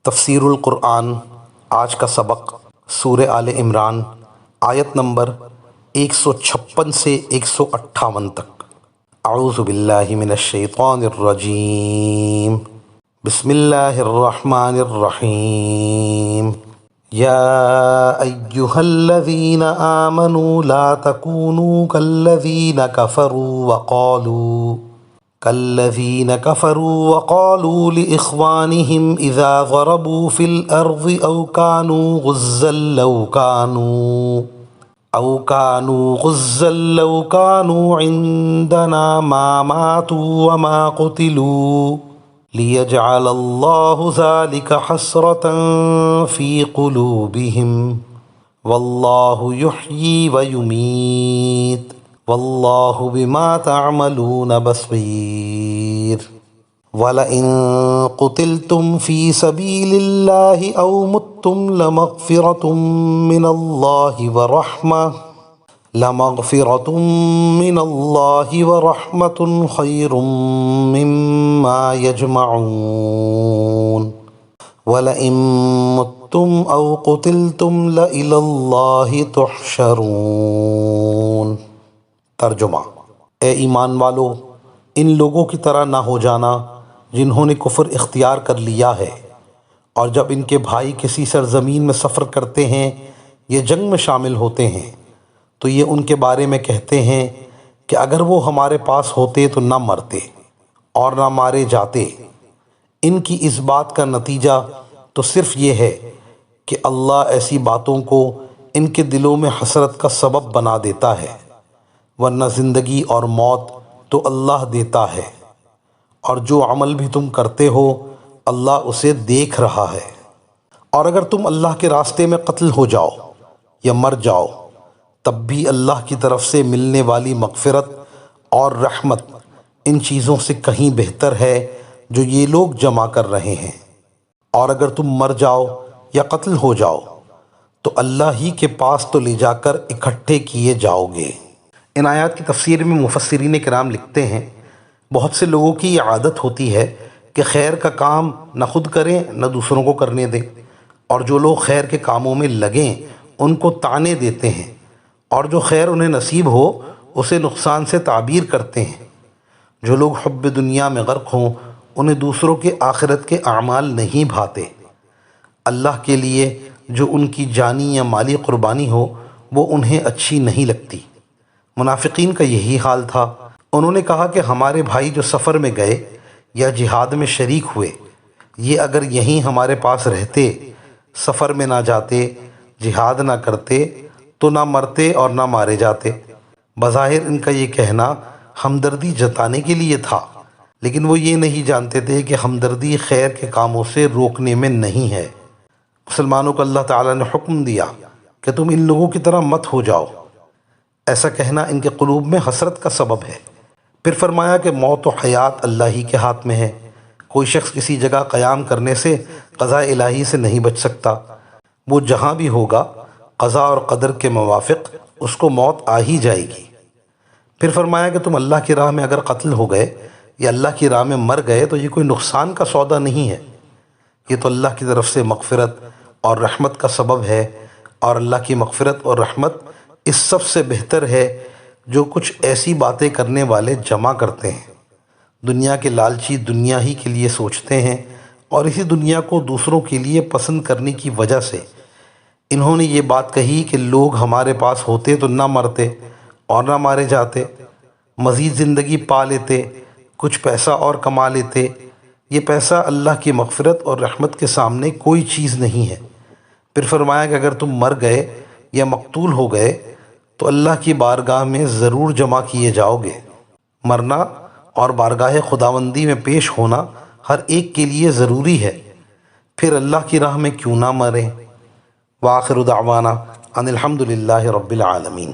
تفسیر القرآن آج کا سبق سورہ آل عمران آیت نمبر 156 سے 158 تک۔ اعوذ باللہ من الشیطان الرجیم، بسم اللہ الرحمن الرحیم۔ یا ایہا الذین آمنوا لا تکونوا كالذين كفروا وقالوا لإخوانهم إذا ضربوا في الأرض أو كانوا غزا لو كانوا عندنا ما ماتوا وما قتلوا ليجعل الله ذلك حسرة في قلوبهم والله يحيي ويميت واللہ بما تعملون بصیر۔ وَلَئِن قُتِلْتُمْ فِي سَبِيلِ اللَّهِ أَوْ مُتُّمْ لَمَغْفِرَةٌ مِّنَ اللَّهِ وَرَحْمَةٌ خَيْرٌ مِّمَّا يَجْمَعُونَ۔ وَلَئِن مُتُّمْ أَوْ قُتِلْتُمْ لَإِلَى اللَّهِ تُحْشَرُونَ۔ ترجمہ: اے ایمان والو، ان لوگوں کی طرح نہ ہو جانا جنہوں نے کفر اختیار کر لیا ہے، اور جب ان کے بھائی کسی سرزمین میں سفر کرتے ہیں یا جنگ میں شامل ہوتے ہیں تو یہ ان کے بارے میں کہتے ہیں کہ اگر وہ ہمارے پاس ہوتے تو نہ مرتے اور نہ مارے جاتے۔ ان کی اس بات کا نتیجہ تو صرف یہ ہے کہ اللہ ایسی باتوں کو ان کے دلوں میں حسرت کا سبب بنا دیتا ہے، ورنہ زندگی اور موت تو اللہ دیتا ہے، اور جو عمل بھی تم کرتے ہو اللہ اسے دیکھ رہا ہے۔ اور اگر تم اللہ کے راستے میں قتل ہو جاؤ یا مر جاؤ تب بھی اللہ کی طرف سے ملنے والی مغفرت اور رحمت ان چیزوں سے کہیں بہتر ہے جو یہ لوگ جمع کر رہے ہیں۔ اور اگر تم مر جاؤ یا قتل ہو جاؤ تو اللہ ہی کے پاس تو لے جا کر اکٹھے کیے جاؤ گے۔ ان آیات کی تفسیر میں مفسرین کرام لکھتے ہیں، بہت سے لوگوں کی یہ عادت ہوتی ہے کہ خیر کا کام نہ خود کریں نہ دوسروں کو کرنے دیں، اور جو لوگ خیر کے کاموں میں لگیں ان کو طعنے دیتے ہیں، اور جو خیر انہیں نصیب ہو اسے نقصان سے تعبیر کرتے ہیں۔ جو لوگ حب دنیا میں غرق ہوں انہیں دوسروں کے آخرت کے اعمال نہیں بھاتے۔ اللہ کے لیے جو ان کی جانی یا مالی قربانی ہو وہ انہیں اچھی نہیں لگتی۔ منافقین کا یہی حال تھا۔ انہوں نے کہا کہ ہمارے بھائی جو سفر میں گئے یا جہاد میں شریک ہوئے، یہ اگر یہیں ہمارے پاس رہتے، سفر میں نہ جاتے، جہاد نہ کرتے تو نہ مرتے اور نہ مارے جاتے۔ بظاہر ان کا یہ کہنا ہمدردی جتانے کے لیے تھا، لیکن وہ یہ نہیں جانتے تھے کہ ہمدردی خیر کے کاموں سے روکنے میں نہیں ہے۔ مسلمانوں کو اللہ تعالیٰ نے حکم دیا کہ تم ان لوگوں کی طرح مت ہو جاؤ۔ ایسا کہنا ان کے قلوب میں حسرت کا سبب ہے۔ پھر فرمایا کہ موت و حیات اللہ ہی کے ہاتھ میں ہے۔ کوئی شخص کسی جگہ قیام کرنے سے قضاء الہی سے نہیں بچ سکتا۔ وہ جہاں بھی ہوگا قضاء اور قدر کے موافق اس کو موت آ ہی جائے گی۔ پھر فرمایا کہ تم اللہ کی راہ میں اگر قتل ہو گئے یا اللہ کی راہ میں مر گئے تو یہ کوئی نقصان کا سودا نہیں ہے، یہ تو اللہ کی طرف سے مغفرت اور رحمت کا سبب ہے، اور اللہ کی مغفرت اور رحمت اس سب سے بہتر ہے جو کچھ ایسی باتیں کرنے والے جمع کرتے ہیں۔ دنیا کے لالچی دنیا ہی کے لیے سوچتے ہیں، اور اسی دنیا کو دوسروں کے لیے پسند کرنے کی وجہ سے انہوں نے یہ بات کہی کہ لوگ ہمارے پاس ہوتے تو نہ مرتے اور نہ مارے جاتے، مزید زندگی پا لیتے، کچھ پیسہ اور کما لیتے۔ یہ پیسہ اللہ کی مغفرت اور رحمت کے سامنے کوئی چیز نہیں ہے۔ پھر فرمایا کہ اگر تم مر گئے یا مقتول ہو گئے تو اللہ کی بارگاہ میں ضرور جمع کیے جاؤ گے۔ مرنا اور بارگاہ خداوندی میں پیش ہونا ہر ایک کے لیے ضروری ہے، پھر اللہ کی راہ میں کیوں نہ مریں۔ وآخر دعوانا ان الحمد للہ رب العالمین۔